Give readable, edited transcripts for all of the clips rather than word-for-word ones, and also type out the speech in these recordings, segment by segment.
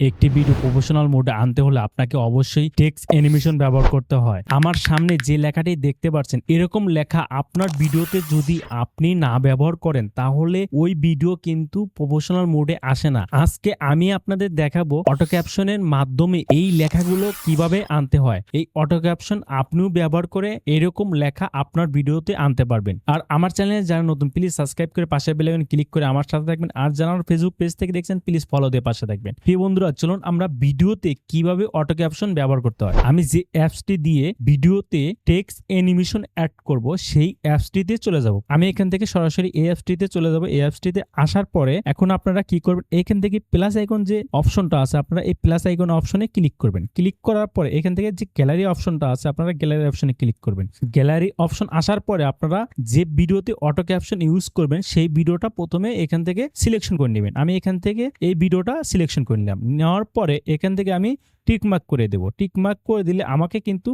একটি video professional মোডে আনতে হলে আপনাকে অবশ্যই টেক্সট অ্যানিমেশন ব্যবহার করতে হয়। আমার সামনে যে লেখাটি দেখতে পাচ্ছেন, এরকম লেখা আপনার ভিডিওতে যদি আপনি না ব্যবহার করেন তাহলে ওই ভিডিও কিন্তু প্রফেশনাল মোডে আসে না। আজকে আমি আপনাদের দেখাবো অটো ক্যাপশনের মাধ্যমে এই লেখাগুলো কিভাবে আনতে হয়। এই অটো ক্যাপশন আপনিও ব্যবহার করে এরকম লেখা আপনার ভিডিওতে আনতে পারবেন। আর আমার চ্যানেলে যারা নতুন, প্লিজ সাবস্ক্রাইব করে পাশে বেল আইকন ক্লিক করে আমার সাথে থাকবেন। আর যারা আমার ফেসবুক পেজ থেকে দেখছেন, প্লিজ ফলো দিয়ে পাশে থাকবেন। প্রিয় বন্ধুরা, চলুন আমরা ভিডিওতে কিভাবে অটো ক্যাপশন ব্যবহার করতে হয়। আমি যে অ্যাপসটি দিয়ে ভিডিওতে টেক্সট অ্যানিমেশন অ্যাড করব সেই অ্যাপসটিতে চলে যাব। আমি এখান থেকে সরাসরি এই অ্যাপসটিতে চলে যাব। এই অ্যাপসটিতে আসার পরে এখন আপনারা কি করবেন, এখান থেকে প্লাস আইকন যে অপশনটা আছে, আপনারা এই প্লাস আইকন অপশনে ক্লিক করবেন। ক্লিক করার পরে এখান থেকে যে গ্যালারি অপশনটা আছে, আপনারা গ্যালারি অপশনে ক্লিক করবেন। গ্যালারি অপশন আসার পরে আপনারা যে ভিডিওতে অটো ক্যাপশন ইউজ করবেন সেই ভিডিওটা প্রথমে এখান থেকে সিলেকশন করে নেবেন। আমি এখান থেকে এই ভিডিওটা সিলেকশন করে নিলাম। নেওয়ার পরে এখান থেকে আমি টিকমার্ক করে দেব। টিকমার্ক করে দিলে আমাকে কিন্তু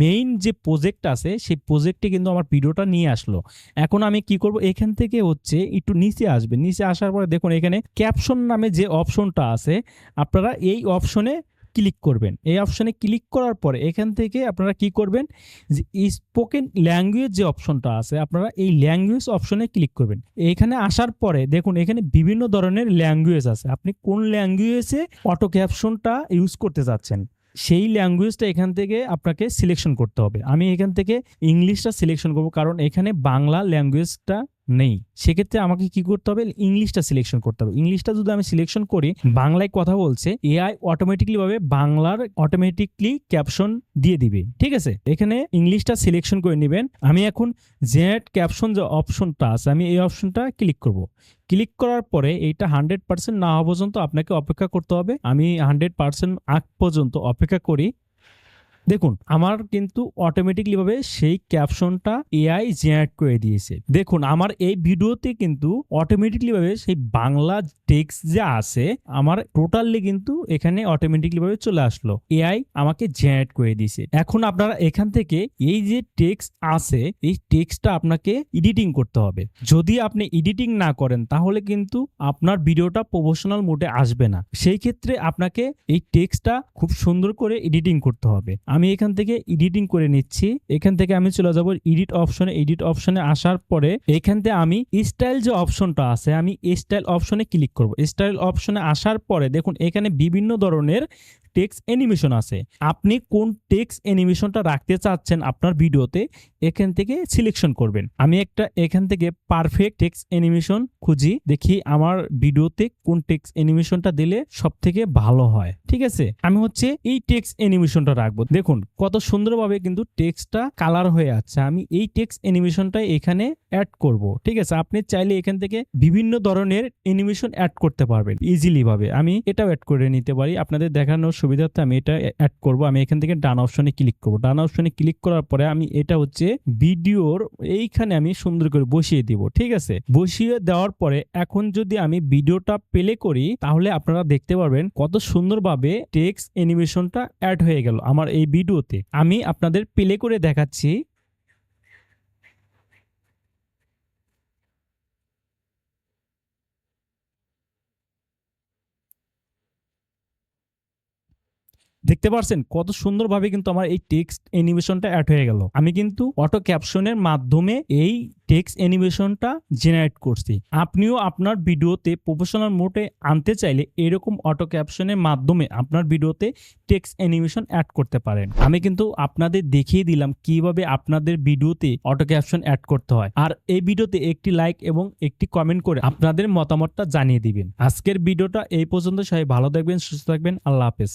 মেইন যে প্রজেক্ট আছে সেই প্রজেক্টে কিন্তু আমার ভিডিওটা নিয়ে আসলো। এখন আমি কি করব, এখান থেকে হচ্ছে একটু নিচে আসবে। নিচে আসার পরে দেখুন এখানে ক্যাপশন নামে যে অপশনটা আছে, আপনারা এই অপশনে ক্লিক করবেন। এই অপশনে ক্লিক করার পরে এখান থেকে আপনারা কি করবেন, যে স্পোকেন ল্যাঙ্গুয়েজ যে অপশনটা আছে, আপনারা এই ল্যাঙ্গুয়েজ অপশনে ক্লিক করবেন। এখানে আসার পরে দেখুন এখানে বিভিন্ন ধরনের ল্যাঙ্গুয়েজ আছে। আপনি কোন ল্যাঙ্গুয়েজে অটো ক্যাপশনটা ইউজ করতে যাচ্ছেন সেই ল্যাঙ্গুয়েজটা এখান থেকে আপনাকে সিলেকশন করতে হবে। আমি এখান থেকে ইংলিশটা সিলেকশন করব, কারণ এখানে বাংলা ল্যাঙ্গুয়েজটা নেই। সেক্ষেত্রে আমাকে কি করতে হবে, ইংলিশটা সিলেকশন করতে হবে। ইংলিশটা যদি আমি সিলেকশন করি, বাংলায় কথা বলছে, এআই অটোমেটিকলি ভাবে বাংলার অটোমেটিকলি ক্যাপশন দিয়ে দিবে। ঠিক আছে, এখানে ইংলিশটা সিলেকশন করে নেবেন। আমি এখন জেনারেট ক্যাপশন যে অপশনটা আছে, আমি এই অপশনটা ক্লিক করব। ক্লিক করার পরে এইটা 100% না হওয়া পর্যন্ত আপনাকে অপেক্ষা করতে হবে। আমি 100% আগ পর্যন্ত অপেক্ষা করি। দেখুন আমার কিন্তু অটোমেটিকলি ভাবে সেই ক্যাপশনটা এআই জেনারেট করে দিয়েছে। দেখুন আমার এই ভিডিওতে কিন্তু অটোমেটিকলি ভাবে সেই বাংলা টেক্সট যে আছে আমার টোটালি কিন্তু এখানে অটোমেটিকলি ভাবে চলে আসলো। এআই আমাকে জেনারেট করে দিয়েছে। এখন আপনারা এখান থেকে এই যে টেক্সট আছে এই টেক্সটটা আপনাকে এডিটিং করতে হবে। যদি আপনি এডিটিং না করেন তাহলে কিন্তু আপনার ভিডিওটা প্রফেশনাল মোডে আসবে না। সেই ক্ষেত্রে আপনাকে এই টেক্সটটা খুব সুন্দর করে এডিটিং করতে হবে। আমি এখান থেকে এডিটিং করে নিচ্ছি। এখান থেকে আমি চলে যাব এডিট অপশনে। এডিট অপশনে আসার পরে এখান থেকে আমি স্টাইল যে অপশনটা আছে, আমি স্টাইল অপশনে ক্লিক করব। স্টাইল অপশনে আসার পরে দেখুন এখানে বিভিন্ন ধরনের টেক্সট অ্যানিমেশন আছে। আপনি কোন টেক্সট অ্যানিমেশনটা রাখতে চাচ্ছেন আপনার ভিডিওতে এখান থেকে সিলেকশন করবেন। আমি একটা এখান থেকে পারফেক্ট টেক্সট অ্যানিমেশন খুঁজি, দেখি আমার ভিডিওতে কোন টেক্সট অ্যানিমেশনটা দিলে সব থেকে ভালো হয়। ঠিক আছে, আমি হচ্ছে এই টেক্সট অ্যানিমেশনটা রাখবো। দেখুন কত সুন্দরভাবে কিন্তু টেক্সটটা কালার হয়ে আছে। আমি এই টেক্সট অ্যানিমেশনটা এখানে অ্যাড করব। ঠিক আছে, আপনি চাইলে এখান থেকে বিভিন্ন ধরনের অ্যানিমেশন অ্যাড করতে পারবেন ইজিলি ভাবে। আমি এটাও অ্যাড করে নিতে পারি আপনাদের দেখানোর সুবিধার্থে। আমি এটা অ্যাড করব। আমি এখান থেকে ডান অপশনে ক্লিক করব। ডান অপশনে ক্লিক করার পরে আমি এটা হচ্ছে ভিডিওর এইখানে আমি সুন্দর করে বসিয়ে দিব। ঠিক আছে, বসিয়ে দেওয়ার পরে এখন যদি আমি ভিডিওটা প্লে করি তাহলে আপনারা দেখতে পারবেন কত সুন্দরভাবে টেক্সট অ্যানিমেশনটা অ্যাড হয়ে গেল আমার এই ভিডিওতে। আমি আপনাদের প্লে করে দেখাচ্ছি। দেখতে পাচ্ছেন কত সুন্দরভাবে কিন্তু আমার এই টেক্সট অ্যানিমেশনটা অ্যাড হয়ে গেল। আমি কিন্তু অটো ক্যাপশনের মাধ্যমে এই টেক্সট অ্যানিমেশনটা জেনারেট করছি। আপনিও আপনার ভিডিওতে প্রফেশনাল মোডে আনতে চাইলে এরকম অটো ক্যাপশনের মাধ্যমে আপনার ভিডিওতে টেক্সট অ্যানিমেশন অ্যাড করতে পারেন। আমি কিন্তু আপনাদের দেখিয়ে দিলাম কিভাবে আপনাদের ভিডিওতে অটো ক্যাপশন অ্যাড করতে হয়। আর এই ভিডিওতে একটি লাইক এবং একটি কমেন্ট করে আপনাদের মতামতটা জানিয়ে দিবেন। আজকের ভিডিওটা এই পর্যন্ত। সবাই ভালো থাকবেন, সুস্থ থাকবেন। আল্লাহ হাফেজ।